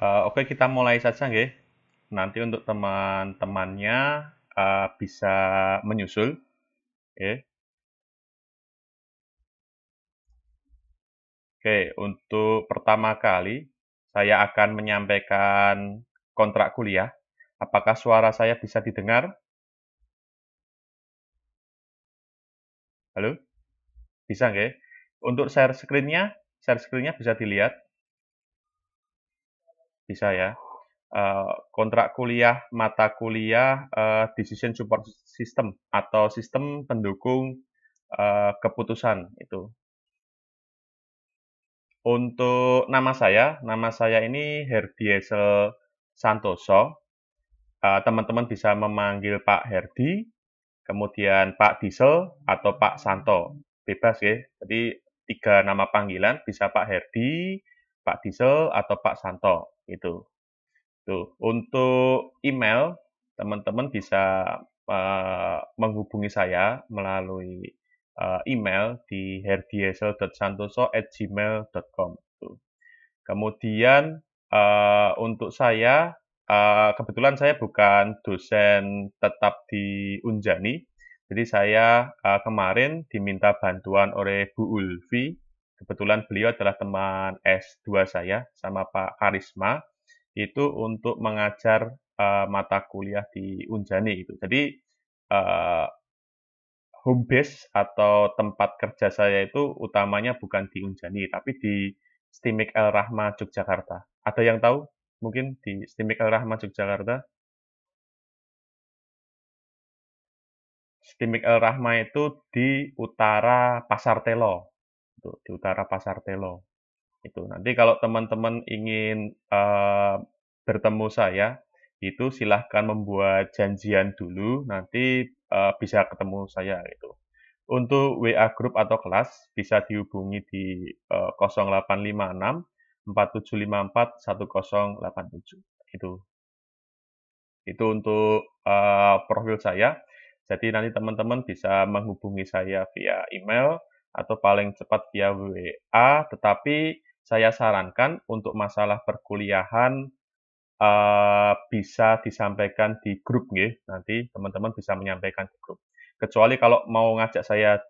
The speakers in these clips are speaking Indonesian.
Oke, kita mulai saja nggih. Nanti untuk teman-temannya bisa menyusul, nggih. Oke, untuk pertama kali saya akan menyampaikan kontrak kuliah. Apakah suara saya bisa didengar? Halo? Bisa nggih? Untuk share screen-nya bisa dilihat? Bisa ya. Kontrak kuliah, mata kuliah Decision Support System atau sistem pendukung keputusan itu. Untuk nama saya ini Herdiesel Santoso. Teman-teman bisa memanggil Pak Herdi, kemudian Pak Diesel atau Pak Santo. Bebas ya. Jadi tiga nama panggilan bisa Pak Herdi, Pak Diesel atau Pak Santo. Itu. Tuh. Untuk email, teman-teman bisa menghubungi saya melalui email di herdiesel.santoso@gmail.com. Kemudian untuk saya, kebetulan saya bukan dosen tetap di Unjani, jadi saya kemarin diminta bantuan oleh Bu Ulfi. Kebetulan beliau adalah teman S2 saya sama Pak Karisma, itu untuk mengajar mata kuliah di Unjani itu. Jadi eh, home base atau tempat kerja saya itu utamanya bukan di Unjani, tapi di Stimik El Rahma Yogyakarta. Ada yang tahu? Mungkin di Stimik El Rahma Yogyakarta. Stimik El Rahma itu di utara Pasar Telo. Itu, di utara Pasar Telo. Itu nanti kalau teman-teman ingin bertemu saya, itu silahkan membuat janjian dulu, nanti bisa ketemu saya gitu. Untuk WA grup atau kelas bisa dihubungi di 0856 4754 1087. Itu. Itu untuk profil saya. Jadi nanti teman-teman bisa menghubungi saya via email atau paling cepat via WA, tetapi saya sarankan untuk masalah perkuliahan bisa disampaikan di grup nggih. Nanti teman-teman bisa menyampaikan di grup. Kecuali kalau mau ngajak saya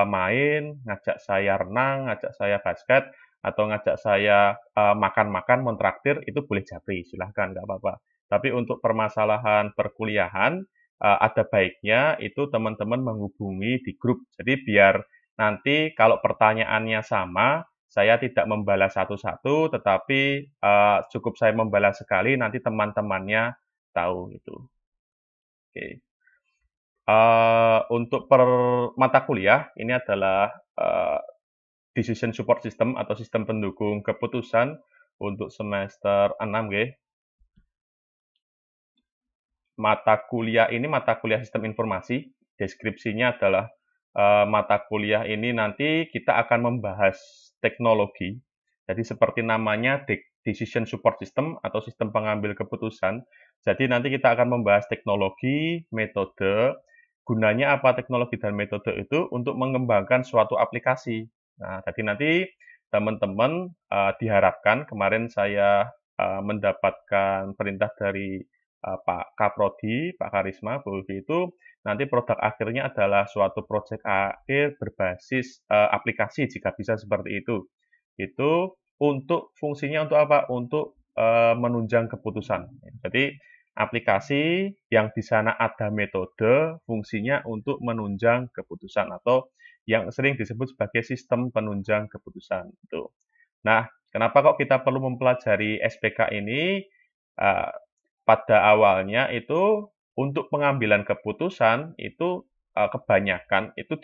main, ngajak saya renang, ngajak saya basket, atau ngajak saya makan-makan, mentraktir, itu boleh japri, silahkan, nggak apa-apa. Tapi untuk permasalahan perkuliahan, ada baiknya itu teman-teman menghubungi di grup. Jadi biar nanti kalau pertanyaannya sama, saya tidak membalas satu-satu, tetapi cukup saya membalas sekali, nanti teman-temannya tahu itu. Oke. Untuk per mata kuliah ini adalah Decision Support System atau sistem pendukung keputusan untuk semester 6 nggih. Mata kuliah sistem informasi. Deskripsinya adalah mata kuliah ini nanti kita akan membahas teknologi. Jadi seperti namanya Decision Support System atau sistem pengambil keputusan. Jadi nanti kita akan membahas teknologi, metode, gunanya apa teknologi dan metode itu untuk mengembangkan suatu aplikasi. Nah, jadi nanti teman-teman diharapkan kemarin saya mendapatkan perintah dari Pak Kaprodi, Pak Karisma, Bu Ulfi itu nanti produk akhirnya adalah suatu proyek akhir berbasis aplikasi jika bisa seperti itu. Itu untuk fungsinya untuk apa? Untuk menunjang keputusan. Jadi aplikasi yang di sana ada metode, fungsinya untuk menunjang keputusan atau yang sering disebut sebagai sistem penunjang keputusan. Itu. Nah, kenapa kok kita perlu mempelajari SPK ini? Uh, Pada awalnya itu untuk pengambilan keputusan itu kebanyakan itu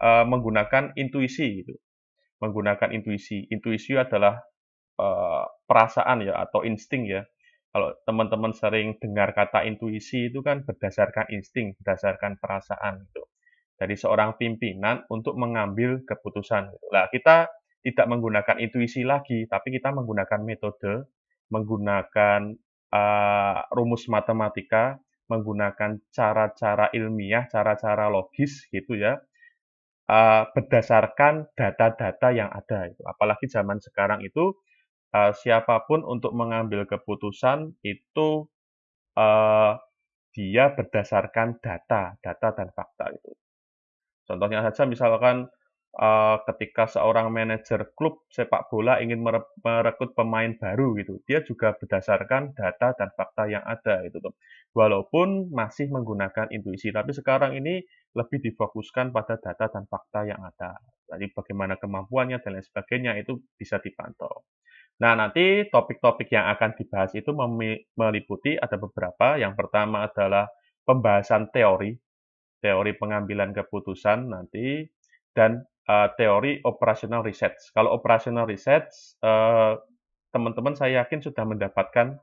menggunakan intuisi gitu. Menggunakan intuisi. Intuisi adalah perasaan ya atau insting ya. Kalau teman-teman sering dengar kata intuisi itu kan berdasarkan insting, berdasarkan perasaan gitu. Dari seorang pimpinan untuk mengambil keputusan. Gitu. Nah, kita tidak menggunakan intuisi lagi, tapi kita menggunakan metode, menggunakan rumus matematika, menggunakan cara-cara ilmiah, cara-cara logis gitu ya, berdasarkan data-data yang ada. Itu. Apalagi zaman sekarang itu siapapun untuk mengambil keputusan itu uh, dia berdasarkan data dan fakta itu. Contohnya saja misalkan ketika seorang manajer klub sepak bola ingin merekrut pemain baru gitu, dia juga berdasarkan data dan fakta yang ada gitu tuh. Walaupun masih menggunakan intuisi, tapi sekarang ini lebih difokuskan pada data dan fakta yang ada. Jadi bagaimana kemampuannya dan lain sebagainya itu bisa dipantau. Nah, nanti topik-topik yang akan dibahas itu meliputi ada beberapa. Yang pertama adalah pembahasan teori, teori pengambilan keputusan nanti, dan teori operational research. Kalau operational research, teman-teman saya yakin sudah mendapatkan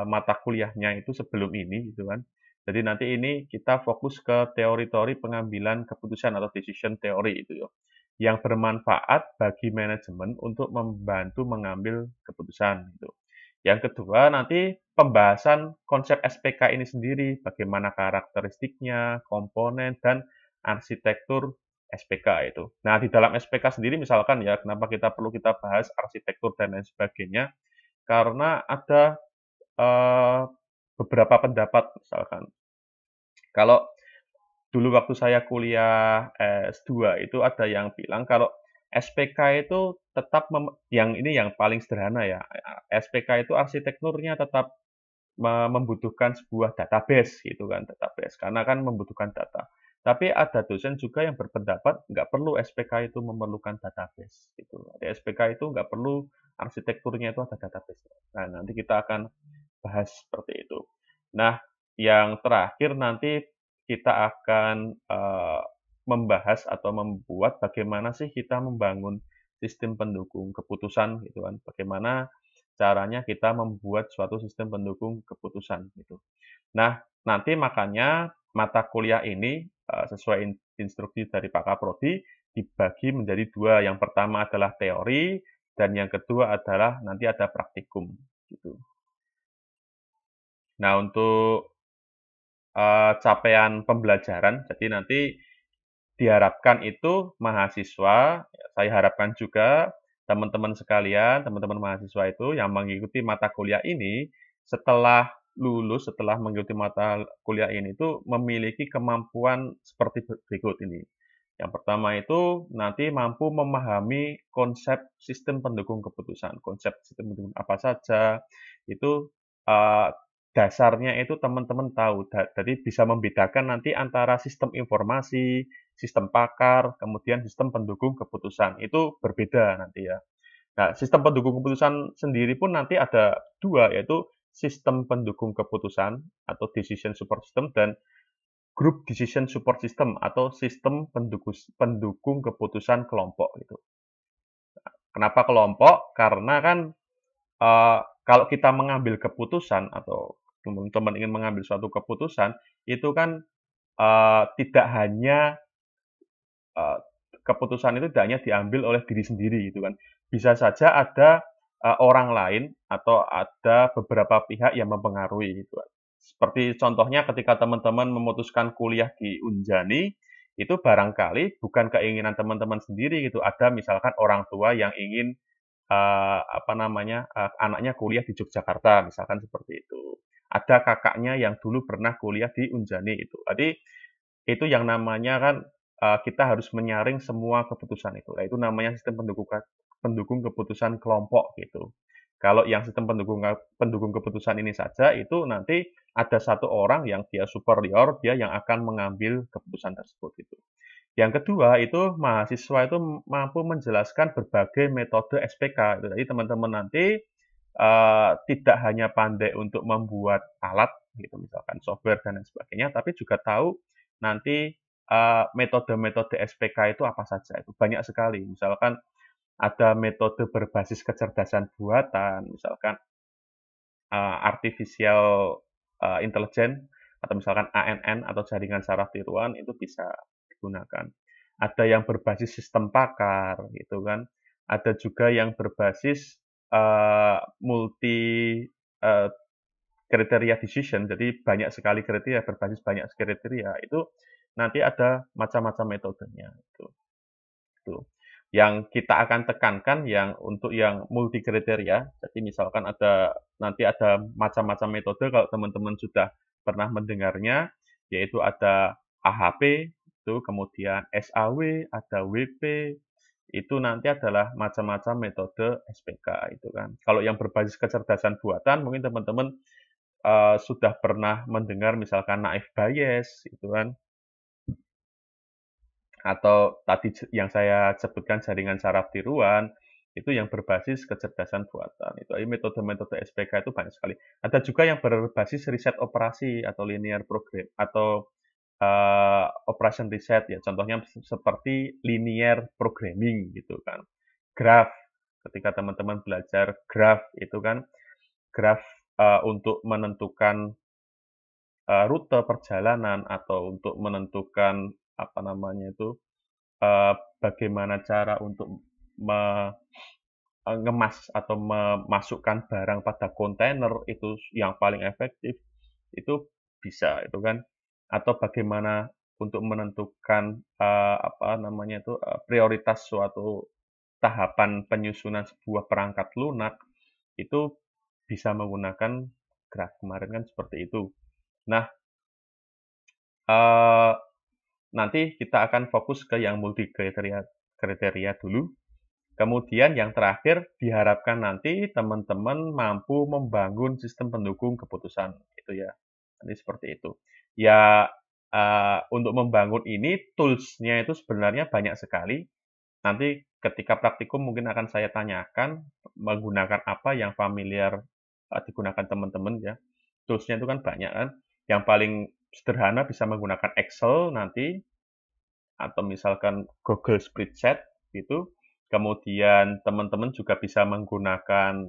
mata kuliahnya itu sebelum ini, gitu kan. Jadi nanti ini kita fokus ke teori-teori pengambilan keputusan atau decision theory itu ya, yang bermanfaat bagi manajemen untuk membantu mengambil keputusan gitu. Yang kedua, nanti pembahasan konsep SPK ini sendiri, bagaimana karakteristiknya, komponen, dan arsitektur SPK itu. Nah, di dalam SPK sendiri misalkan ya, kenapa kita bahas arsitektur dan lain sebagainya, karena ada beberapa pendapat misalkan. Kalau dulu waktu saya kuliah S2 itu ada yang bilang kalau SPK itu tetap yang ini yang paling sederhana ya. SPK itu arsitekturnya tetap membutuhkan sebuah database gitu kan, database karena kan membutuhkan data. Tapi ada dosen juga yang berpendapat nggak perlu SPK itu memerlukan database gitu. Di SPK itu nggak perlu arsitekturnya itu ada database. Nah, nanti kita akan bahas seperti itu. Nah, yang terakhir nanti kita akan membahas atau membuat bagaimana sih kita membangun sistem pendukung keputusan gitu kan. Bagaimana caranya kita membuat suatu sistem pendukung keputusan gitu. Nah, nanti makanya mata kuliah ini sesuai instruksi dari Pak Kaprodi dibagi menjadi dua. Yang pertama adalah teori dan yang kedua adalah nanti ada praktikum gitu. Nah, untuk capaian pembelajaran, jadi nanti diharapkan itu mahasiswa, saya harapkan juga teman-teman sekalian, teman-teman mahasiswa itu yang mengikuti mata kuliah ini, setelah lulus, setelah mengikuti mata kuliah ini itu memiliki kemampuan seperti berikut ini. Yang pertama itu nanti mampu memahami konsep sistem pendukung keputusan. Konsep sistem pendukung apa saja, itu uh, dasarnya itu teman-teman tahu. Jadi bisa membedakan nanti antara sistem informasi, sistem pakar, kemudian sistem pendukung keputusan. Itu berbeda nanti ya. Nah, sistem pendukung keputusan sendiri pun nanti ada dua, yaitu sistem pendukung keputusan atau decision support system dan group decision support system atau sistem pendukung keputusan kelompok itu. Kenapa kelompok? Karena kan kalau kita mengambil keputusan atau teman-teman ingin mengambil suatu keputusan, itu kan tidak hanya uh, keputusan itu tidak hanya diambil oleh diri sendiri gitu kan. Bisa saja ada orang lain atau ada beberapa pihak yang mempengaruhi gitu kan. Seperti contohnya ketika teman-teman memutuskan kuliah di Unjani, itu barangkali bukan keinginan teman-teman sendiri gitu. Ada misalkan orang tua yang ingin anaknya kuliah di Yogyakarta, misalkan seperti itu. Ada kakaknya yang dulu pernah kuliah di Unjani itu. Jadi itu yang namanya kan kita harus menyaring semua keputusan itu. Nah, itu namanya sistem pendukung keputusan kelompok gitu. Kalau yang sistem pendukung keputusan ini saja itu nanti ada satu orang yang dia superior, dia yang akan mengambil keputusan tersebut itu. Yang kedua itu mahasiswa itu mampu menjelaskan berbagai metode SPK. Jadi teman-teman nanti tidak hanya pandai untuk membuat alat gitu misalkan software dan lain sebagainya, tapi juga tahu nanti metode-metode SPK itu apa saja. Itu banyak sekali. Misalkan ada metode berbasis kecerdasan buatan, misalkan artificial intelligence atau misalkan ANN atau jaringan saraf tiruan itu bisa digunakan. Ada yang berbasis sistem pakar gitu kan. Ada juga yang berbasis multi uh, kriteria decision. Jadi banyak sekali kriteria berbasis banyak kriteria. Itu nanti ada macam-macam metodenya itu. Itu. Yang kita akan tekankan yang untuk yang multi kriteria. Jadi misalkan nanti ada macam-macam metode kalau teman-teman sudah pernah mendengarnya, yaitu ada AHP, itu kemudian SAW, ada WP, itu nanti adalah macam-macam metode SPK itu kan. Kalau yang berbasis kecerdasan buatan, mungkin teman-teman sudah pernah mendengar misalkan Naif Bayes itu kan, atau tadi yang saya sebutkan jaringan saraf tiruan, itu yang berbasis kecerdasan buatan. Itu metode-metode SPK itu banyak sekali. Ada juga yang berbasis riset operasi atau linear program atau operation reset ya. Contohnya seperti linear programming gitu kan. Graph, ketika teman-teman belajar graph itu kan, graph untuk menentukan rute perjalanan atau untuk menentukan apa namanya itu bagaimana cara untuk mengemas atau memasukkan barang pada kontainer itu yang paling efektif itu bisa itu kan, atau bagaimana untuk menentukan apa namanya itu prioritas suatu tahapan penyusunan sebuah perangkat lunak itu bisa menggunakan graf kemarin kan seperti itu. Nah, eh, nanti kita akan fokus ke yang multi kriteria dulu. Kemudian yang terakhir diharapkan nanti teman-teman mampu membangun sistem pendukung keputusan gitu ya. Nanti seperti itu. Ya untuk membangun ini tools-nya itu sebenarnya banyak sekali. Nanti ketika praktikum mungkin akan saya tanyakan menggunakan apa yang familiar digunakan teman-teman ya. Tools-nya itu kan banyak kan. Yang paling sederhana bisa menggunakan Excel nanti atau misalkan Google Spreadsheet gitu. Kemudian teman-teman juga bisa menggunakan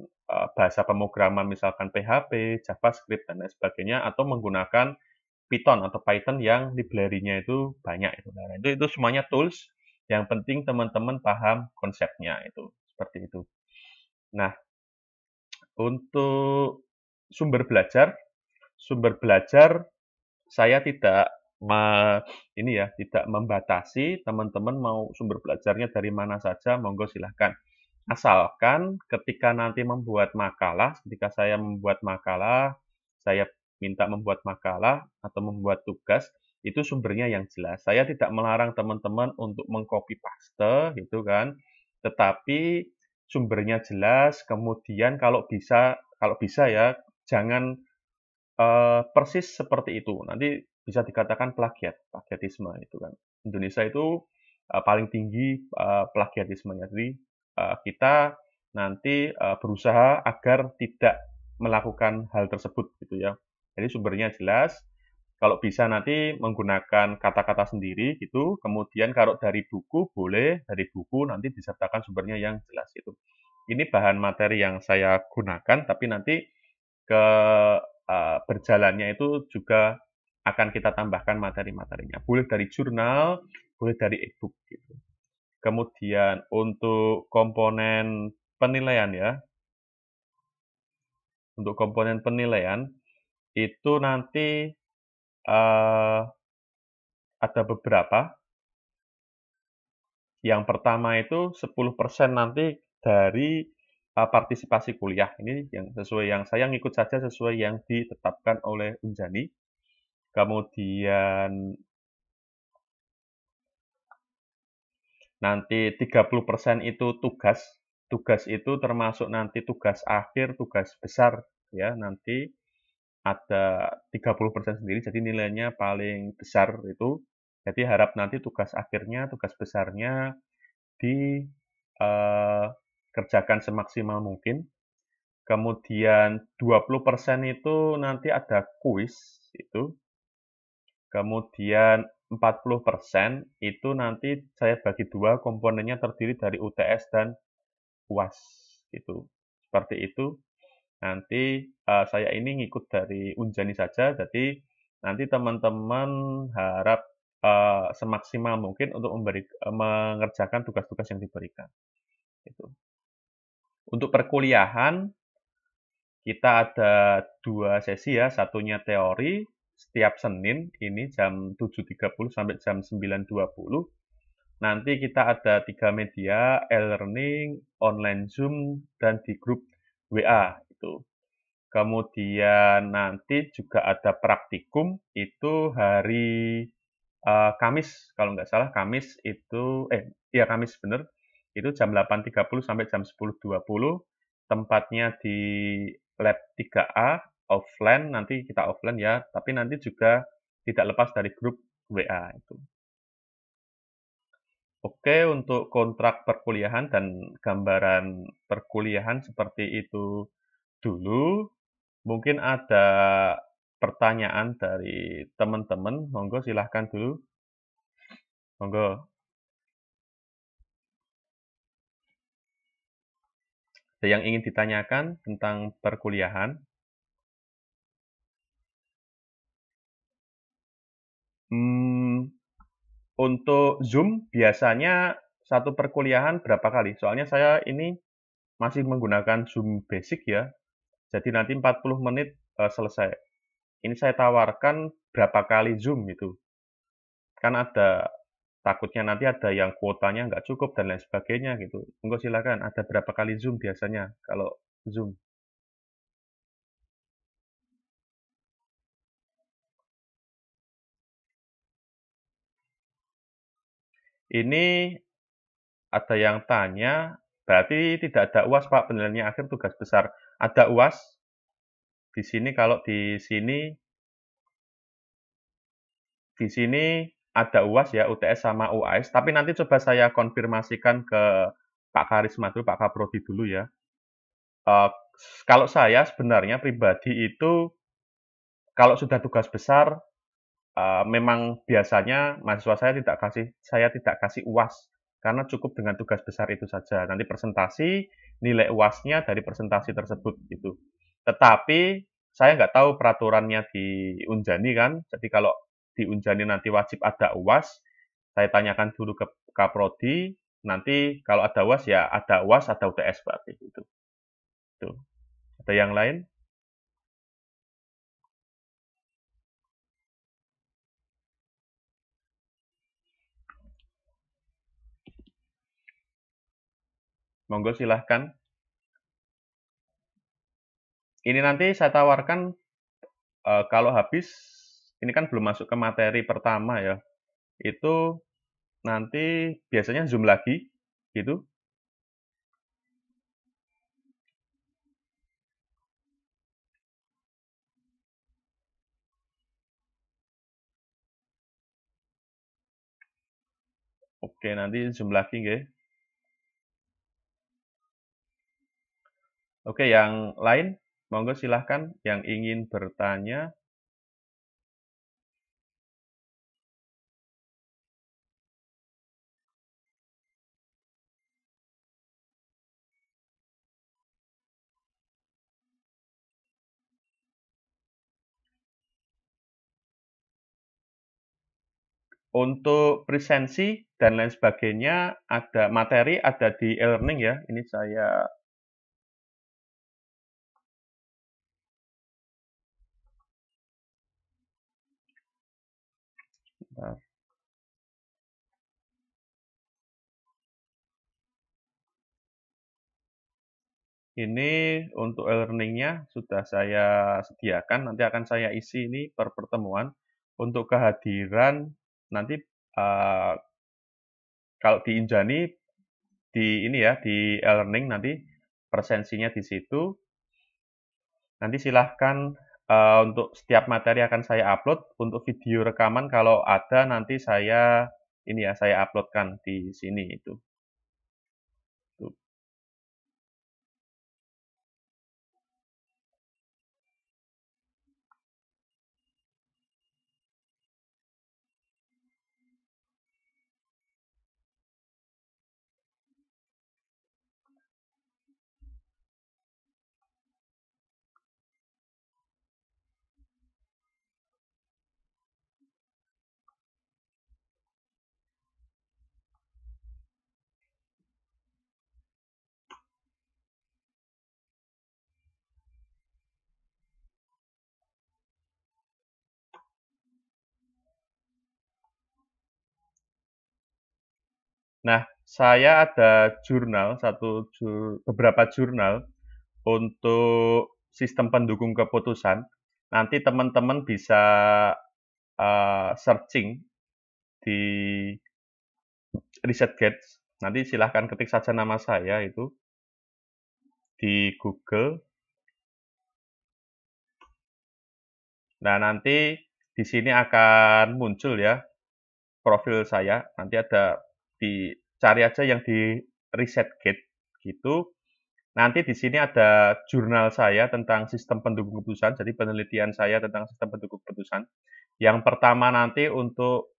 bahasa pemrograman misalkan PHP, JavaScript dan lain sebagainya atau menggunakan Python atau Python yang library-nya itu banyak itu. Nah, itu semuanya tools. Yang penting teman-teman paham konsepnya itu. Seperti itu. Nah, untuk sumber belajar saya tidak ini ya, tidak membatasi teman-teman mau sumber belajarnya dari mana saja, monggo silahkan. Asalkan ketika nanti membuat makalah, ketika saya membuat makalah, saya minta membuat makalah atau membuat tugas, itu sumbernya yang jelas. Saya tidak melarang teman-teman untuk mengcopy paste gitu kan, tetapi sumbernya jelas, kemudian kalau bisa ya jangan persis seperti itu. Nanti bisa dikatakan plagiatisme itu kan. Indonesia itu paling tinggi plagiatismenya. Jadi kita nanti berusaha agar tidak melakukan hal tersebut gitu ya. Jadi sumbernya jelas. Kalau bisa nanti menggunakan kata-kata sendiri gitu. Kemudian kalau dari buku boleh dari buku nanti disertakan sumbernya yang jelas itu. Ini bahan materi yang saya gunakan, tapi nanti ke berjalannya itu juga akan kita tambahkan materi-materinya. Boleh dari jurnal, boleh dari e-book gitu. Kemudian untuk komponen penilaian ya, untuk komponen penilaian itu nanti ada beberapa. Yang pertama itu 10% nanti dari partisipasi kuliah. Ini yang sesuai yang saya ngikut saja sesuai yang ditetapkan oleh Unjani. Kemudian nanti 30% itu tugas. Tugas itu termasuk nanti tugas akhir, tugas besar ya. Nanti ada 30% sendiri jadi nilainya paling besar itu. Jadi harap nanti tugas akhirnya, tugas besarnya dikerjakan semaksimal mungkin. Kemudian 20% itu nanti ada kuis itu. Kemudian 40% itu nanti saya bagi dua, komponennya terdiri dari UTS dan UAS gitu. Seperti itu. Nanti saya ini ngikut dari Unjani saja, jadi nanti teman-teman harap semaksimal mungkin untuk mengerjakan tugas-tugas yang diberikan. Gitu. Untuk perkuliahan kita ada 2 sesi ya, satunya teori setiap Senin ini jam 7.30 sampai jam 9.20. nanti kita ada 3 media, e-learning, online Zoom, dan di grup WA itu. Kemudian nanti juga ada praktikum itu hari Kamis, kalau nggak salah Kamis itu, iya Kamis bener, itu jam 8.30 sampai jam 10.20, tempatnya di lab 3A, offline, nanti kita offline ya, tapi nanti juga tidak lepas dari grup WA itu. Oke, untuk kontrak perkuliahan dan gambaran perkuliahan seperti itu dulu. Mungkin ada pertanyaan dari teman-teman, monggo silahkan dulu. Monggo. Ada yang ingin ditanyakan tentang perkuliahan? Hmm, untuk Zoom biasanya satu perkuliahan berapa kali? Soalnya saya ini masih menggunakan Zoom Basic ya, jadi nanti 40 menit selesai. Ini saya tawarkan berapa kali Zoom itu. Kan ada takutnya nanti ada yang kuotanya nggak cukup dan lain sebagainya gitu. Monggo silakan, ada berapa kali Zoom biasanya kalau Zoom? Ini ada yang tanya, berarti tidak ada UAS Pak, penilaiannya akhir tugas besar. Ada UAS di sini, kalau di sini ada UAS ya, UTS sama UAS, tapi nanti coba saya konfirmasikan ke Pak Karisma dulu, Pak Kaprodi dulu ya. Eh, kalau saya sebenarnya pribadi itu kalau sudah tugas besar memang biasanya mahasiswa saya tidak kasih UAS karena cukup dengan tugas besar itu saja. Nanti presentasi, nilai UASnya dari presentasi tersebut gitu. Tetapi saya nggak tahu peraturannya di Unjani kan. Jadi kalau di Unjani nanti wajib ada UAS, saya tanyakan dulu ke Kaprodi. Nanti kalau ada UAS ya ada UAS, ada UTS berarti itu. Tuh. Ada yang lain? Monggo silahkan. Ini nanti saya tawarkan kalau habis, ini kan belum masuk ke materi pertama ya, itu nanti biasanya Zoom lagi, gitu. Oke, nanti Zoom lagi nggih. Oke, yang lain, monggo silahkan yang ingin bertanya. Untuk presensi dan lain sebagainya, ada materi, ada di e-learning ya. Ini saya, bentar. Ini untuk e-learningnya sudah saya sediakan, nanti akan saya isi ini per pertemuan. Untuk kehadiran, nanti eh, kalau di Injani, di ini ya, di e-learning nanti presensinya di situ. Nanti silahkan untuk setiap materi akan saya upload. Untuk video rekaman kalau ada nanti saya ini ya, saya uploadkan di sini itu. Tuh. Nah, saya ada beberapa jurnal untuk sistem pendukung keputusan. Nanti teman-teman bisa searching di ResearchGate. Nanti silahkan ketik saja nama saya itu di Google. Nah, nanti di sini akan muncul ya profil saya. Nanti ada dicari aja yang di ResearchGate gitu. Nanti di sini ada jurnal saya tentang sistem pendukung keputusan, jadi penelitian saya tentang sistem pendukung keputusan. Yang pertama nanti untuk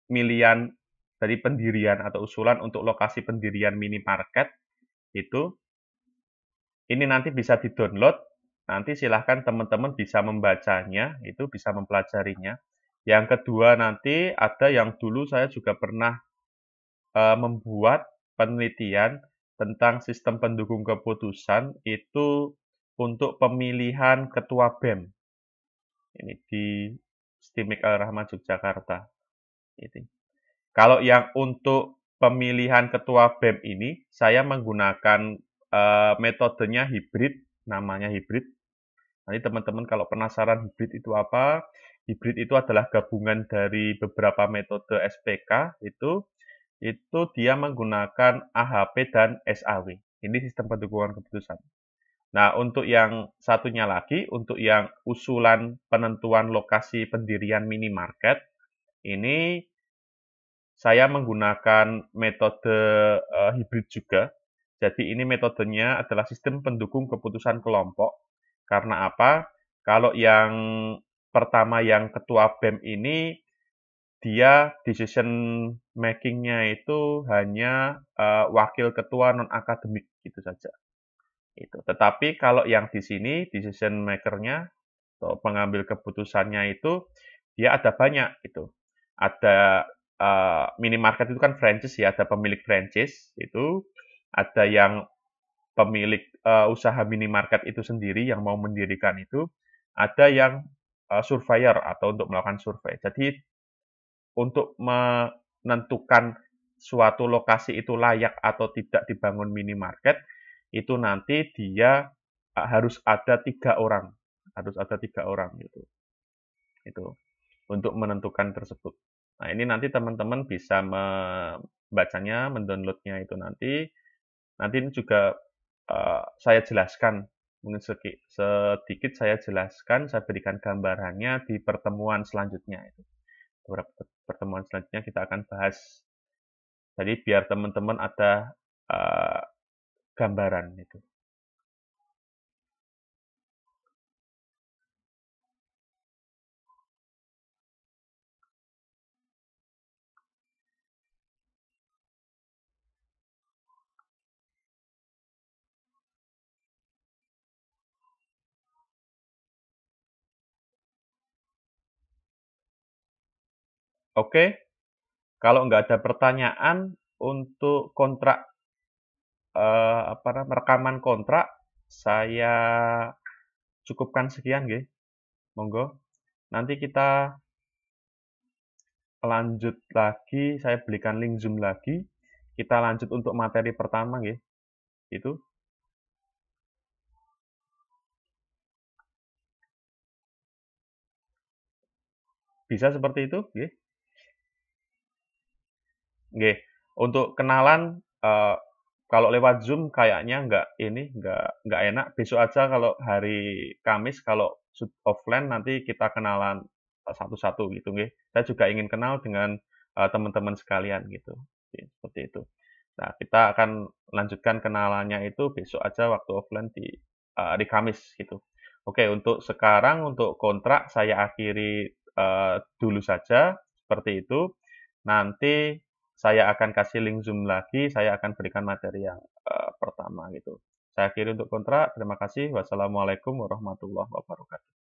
pemilihan dari pendirian atau usulan untuk lokasi pendirian minimarket itu, ini nanti bisa di-download, nanti silahkan teman-teman bisa membacanya, itu bisa mempelajarinya. Yang kedua nanti ada yang dulu saya juga pernah membuat penelitian tentang sistem pendukung keputusan itu untuk pemilihan ketua BEM. Ini di STIMIK Al-Rahman Yogyakarta. Ini. Kalau yang untuk pemilihan ketua BEM ini, saya menggunakan metodenya hibrid, namanya hibrid. Nanti teman-teman kalau penasaran hibrid itu apa, hibrid itu adalah gabungan dari beberapa metode SPK, itu dia menggunakan AHP dan SAW. Ini sistem pendukungan keputusan. Nah, untuk yang satunya lagi, untuk yang usulan penentuan lokasi pendirian minimarket, ini saya menggunakan metode hibrid juga. Jadi ini metodenya adalah sistem pendukung keputusan kelompok. Karena apa? Kalau yang pertama yang ketua BEM ini dia decision making-nya itu hanya wakil ketua non akademik gitu saja. Itu. Tetapi kalau yang di sini decision maker-nya atau pengambil keputusannya itu dia ada banyak itu. Ada minimarket itu kan franchise ya, ada pemilik franchise itu, ada yang pemilik usaha minimarket itu sendiri yang mau mendirikan itu, ada yang surveyor atau untuk melakukan survei. Jadi untuk menentukan suatu lokasi itu layak atau tidak dibangun minimarket, itu nanti dia harus ada 3 orang, gitu. Itu untuk menentukan tersebut. Nah, ini nanti teman-teman bisa membacanya, mendownloadnya itu nanti. Nanti ini juga saya jelaskan, mungkin sedikit saya jelaskan, saya berikan gambarannya di pertemuan selanjutnya. Beberapa pertemuan selanjutnya kita akan bahas. Jadi biar teman-teman ada gambaran itu. Oke, kalau nggak ada pertanyaan untuk kontrak rekaman kontrak saya cukupkan sekian nggih. Monggo. Nanti kita lanjut lagi, saya berikan link Zoom lagi. Kita lanjut untuk materi pertama nggih. Itu. Bisa seperti itu nggih. Nggih. Untuk kenalan kalau lewat Zoom kayaknya nggak enak. Besok aja kalau hari Kamis kalau offline nanti kita kenalan satu-satu gitu nggih. Saya juga ingin kenal dengan teman-teman sekalian gitu. Seperti itu. Nah, kita akan lanjutkan kenalannya itu besok aja waktu offline di hari Kamis gitu. Oke, untuk sekarang untuk kontrak saya akhiri dulu saja seperti itu. Nanti saya akan kasih link Zoom lagi, saya akan berikan materi yang pertama gitu. Saya akhiri untuk kontrak. Terima kasih. Wassalamualaikum warahmatullahi wabarakatuh.